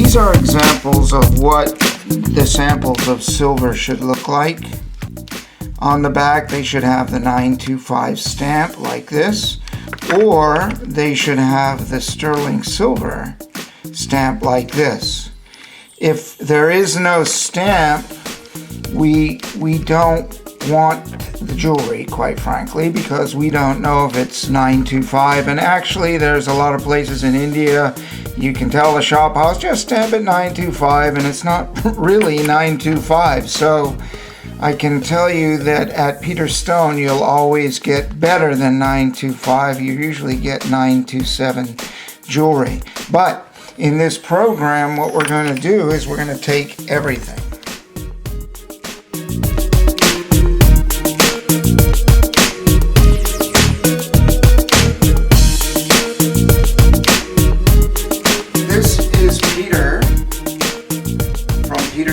These are examples of what the samples of silver should look like. On the back they should have the 925 stamp like this, or they should have the sterling silver stamp like this. If there is no stamp, we don't want the jewelry, quite frankly, because we don't know if it's 925. And actually there's a lot of places in India you can tell the shop house just stamp it 925 and it's not really 925. So I can tell you that at Peter Stone you'll always get better than 925. You usually get 927 jewelry. But in this program what we're going to do is we're going to take everything.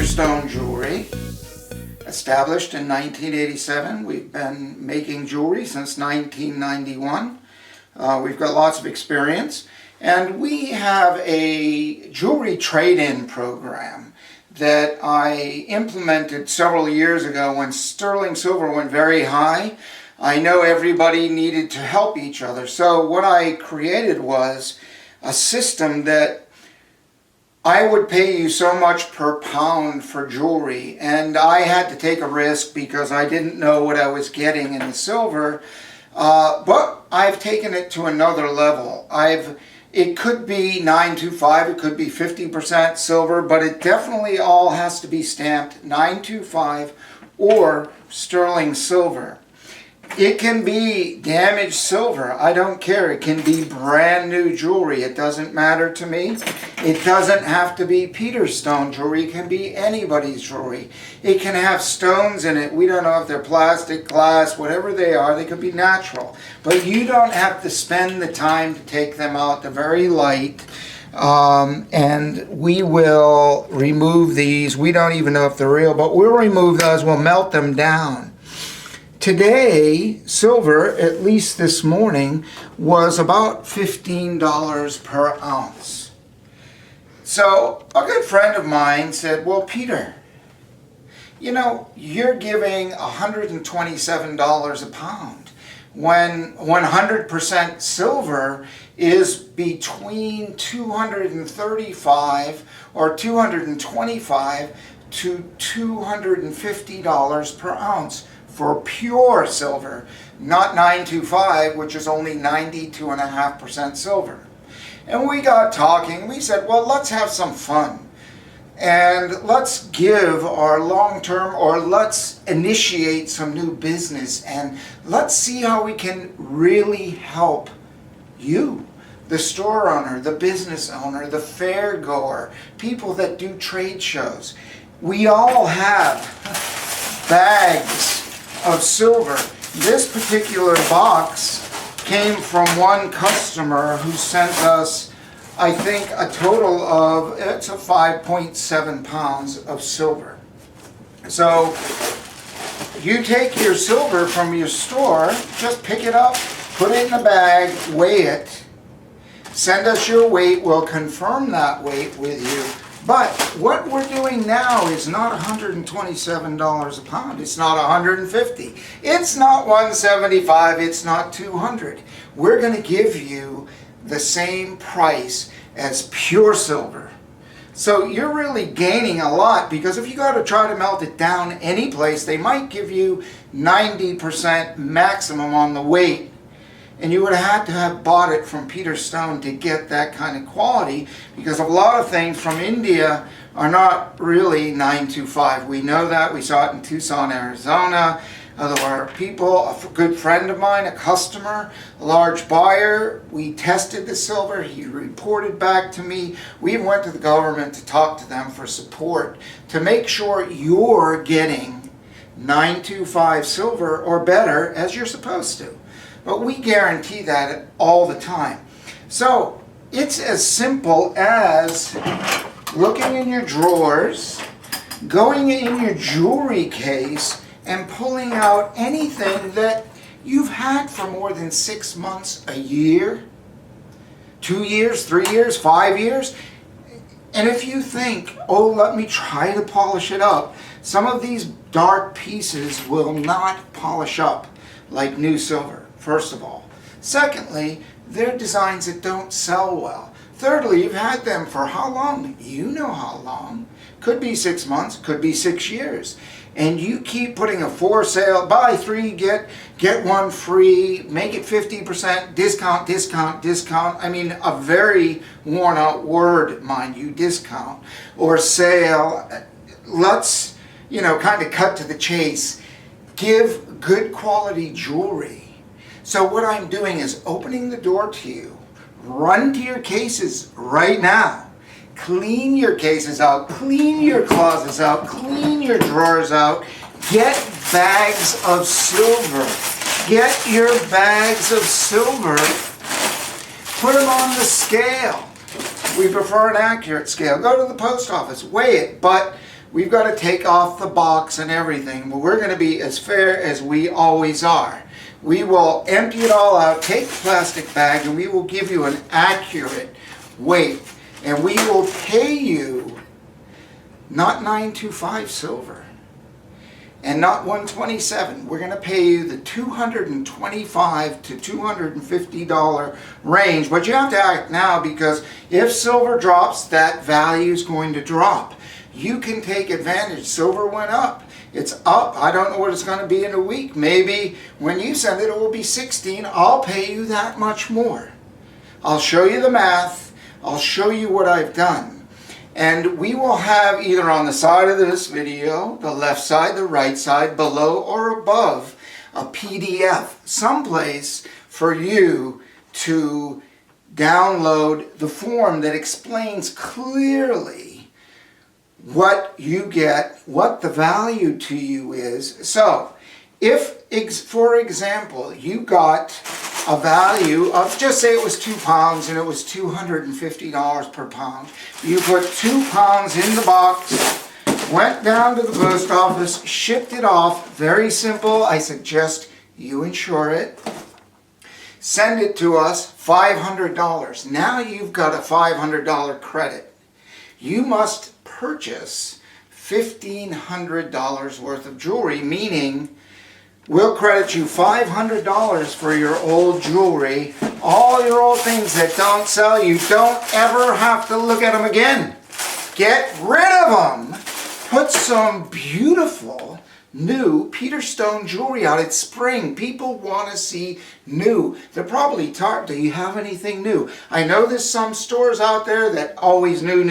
Stone Jewelry, established in 1987. We've been making jewelry since 1991. We've got lots of experience, and we have a jewelry trade-in program that I implemented several years ago when sterling silver went very high. I know everybody needed to help each other, so what I created was a system that I would pay you so much per pound for jewelry, and I had to take a risk because I didn't know what I was getting in the silver, but I've taken it to another level. It could be 925, it could be 50% silver, but it definitely all has to be stamped 925 or sterling silver. It can be damaged silver, I don't care. It can be brand new jewelry, it doesn't matter to me. It doesn't have to be Peter Stone jewelry, it can be anybody's jewelry. It can have stones in it, we don't know if they're plastic, glass, whatever they are, they could be natural. But you don't have to spend the time to take them out, they're very light. And we will remove these, we don't even know if they're real, but we'll remove those, we'll melt them down. Today, silver, at least this morning, was about $15 per ounce. So a good friend of mine said, well, Peter, you know, you're giving $127 a pound when 100% silver is between $235 or $225 to $250 per ounce. For pure silver, not 925, which is only 92.5% silver. And we got talking, we said, well, let's have some fun. And let's give our long-term, or let's initiate some new business, and let's see how we can really help you, the store owner, the business owner, the fair goer, people that do trade shows. We all have bags of silver. This particular box came from one customer who sent us, I think, a total of, it's a 5.7 pounds of silver. So you take your silver from your store, just pick it up, put it in a bag, weigh it, send us your weight, we'll confirm that weight with you. But what we're doing now is not $127 a pound. It's not $150. It's not $175. It's not $200. We're going to give you the same price as pure silver. So you're really gaining a lot, because if you go to try to melt it down any place, they might give you 90% maximum on the weight. And you would have had to have bought it from Peter Stone to get that kind of quality, because a lot of things from India are not really 925. We know that. We saw it in Tucson, Arizona. There were people, a good friend of mine, a customer, a large buyer. We tested the silver. He reported back to me. We went to the government to talk to them for support to make sure you're getting 925 silver or better as you're supposed to. But we guarantee that all the time. So it's as simple as looking in your drawers, going in your jewelry case, and pulling out anything that you've had for more than 6 months, a year, 2 years, 3 years, 5 years. And if you think, oh, let me try to polish it up, some of these dark pieces will not polish up like new silver, first of all. Secondly, they're designs that don't sell well. Thirdly, you've had them for how long? You know how long. Could be 6 months, could be 6 years. And you keep putting a for sale, buy 3, get 1 free, make it 50%, discount, discount, discount. I mean, a very worn out word, mind you, discount, or sale. Let's, kind of cut to the chase. Give good quality jewelry. So what I'm doing is opening the door to you. Run to your cases right now. Clean your cases out, clean your closets out, clean your drawers out. Get bags of silver. Get your bags of silver. Put them on the scale. We prefer an accurate scale. Go to the post office, weigh it, but we've got to take off the box and everything. But we're going to be as fair as we always are. We will empty it all out, take the plastic bag, and we will give you an accurate weight. And we will pay you not 925 silver and not 127. We're going to pay you the $225 to $250 range. But you have to act now, because if silver drops, that value is going to drop. You can take advantage. Silver went up. It's up. I don't know what it's going to be in a week. Maybe when you send it, it will be 16. I'll pay you that much more. I'll show you the math. I'll show you what I've done. And we will have either on the side of this video, the left side, the right side, below or above, a PDF someplace for you to download the form that explains clearly what you get, what the value to you is. So, if, for example, you got a value of, just say it was 2 pounds and it was $250 per pound. You put 2 pounds in the box, went down to the post office, shipped it off. Very simple. I suggest you insure it. Send it to us, $500. Now you've got a $500 credit. You must purchase $1,500 worth of jewelry, meaning we'll credit you $500 for your old jewelry. All your old things that don't sell, you don't ever have to look at them again. Get rid of them. Put some beautiful new Peter Stone jewelry out. It's spring. People want to see new. They're probably tired. Do you have anything new? I know there's some stores out there that always new.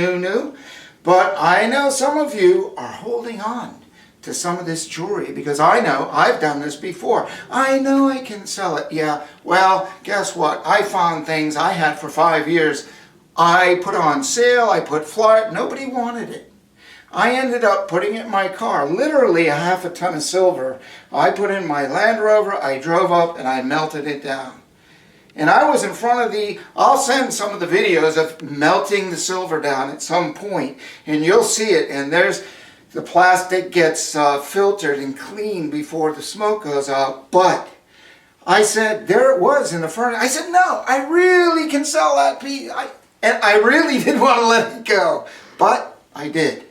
But I know some of you are holding on to some of this jewelry, because I know I've done this before. I know I can sell it. Yeah, well, guess what? I found things I had for 5 years. I put on sale, I put flyer, nobody wanted it. I ended up putting it in my car, literally a half a ton of silver. I put in my Land Rover, I drove up and I melted it down. And I was in front of the, I'll send some of the videos of melting the silver down at some point, and you'll see it, and there's, the plastic gets filtered and cleaned before the smoke goes out. But I said, there it was in the front. I said, no, I really can sell that piece. And I really didn't want to let it go. But I did.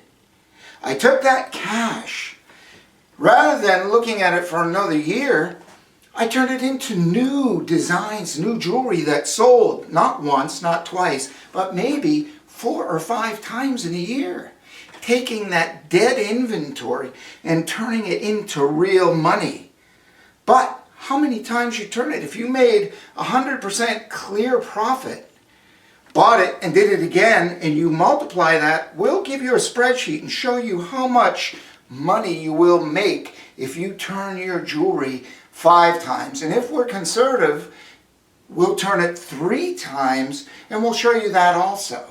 I took that cash. Rather than looking at it for another year, I turned it into new designs, new jewelry that sold. Not once, not twice, but maybe 4 or 5 times in a year. Taking that dead inventory and turning it into real money. But how many times you turn it? If you made 100% clear profit, bought it and did it again, and you multiply that, we'll give you a spreadsheet and show you how much money you will make if you turn your jewelry 5 times. And if we're conservative, we'll turn it 3 times, and we'll show you that also.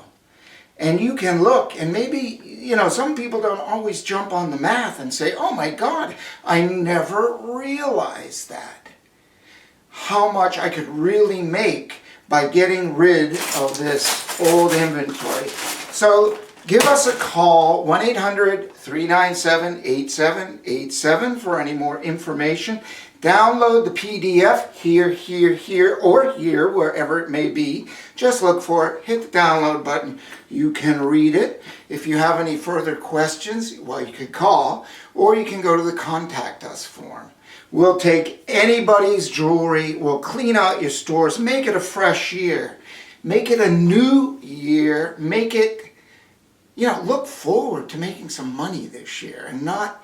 And you can look, and maybe, some people don't always jump on the math and say, oh my God, I never realized that. How much I could really make by getting rid of this old inventory. So give us a call, 1-800-397-8787 for any more information. Download the PDF here, or here, wherever it may be. Just look for it, hit the download button. You can read it. If you have any further questions, well, you could call, or you can go to the Contact Us form. We'll take anybody's jewelry, we'll clean out your stores, make it a fresh year. Make it a new year, make it, look forward to making some money this year and not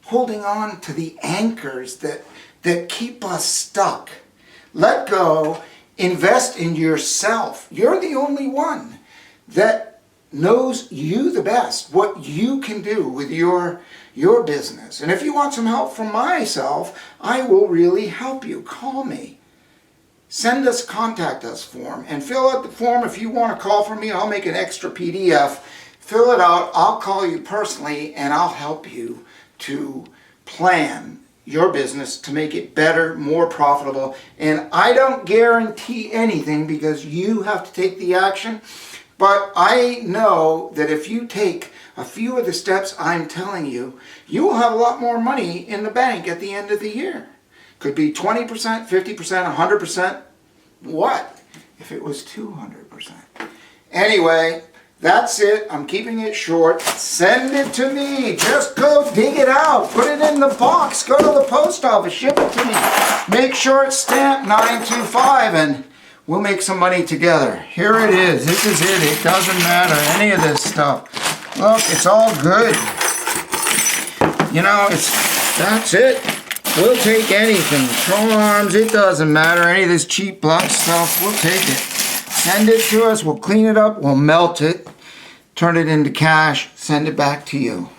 holding on to the anchors that keep us stuck. Let go, invest in yourself. You're the only one that knows you the best, what you can do with your business. And if you want some help from myself, I will really help you. Call me. Send us a Contact Us form and fill out the form. If you want to call from me, I'll make an extra PDF. Fill it out. I'll call you personally and I'll help you to plan your business to make it better, more profitable. And I don't guarantee anything because you have to take the action. But I know that if you take a few of the steps I'm telling you, you will have a lot more money in the bank at the end of the year. Could be 20%, 50%, 100%. What if it was 200%? Anyway, that's it. I'm keeping it short. Send it to me. Just go dig it out. Put it in the box. Go to the post office. Ship it to me. Make sure it's stamped 925 and we'll make some money together. Here it is. This is it. It doesn't matter. Any of this stuff. Look, it's all good. That's it. We'll take anything. Charms, it doesn't matter. Any of this cheap black stuff, we'll take it. Send it to us. We'll clean it up. We'll melt it. Turn it into cash. Send it back to you.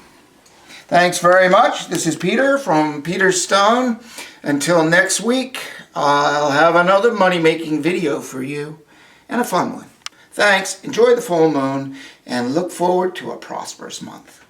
Thanks very much. This is Peter from Peter Stone. Until next week, I'll have another money-making video for you. And a fun one. Thanks. Enjoy the full moon. And look forward to a prosperous month.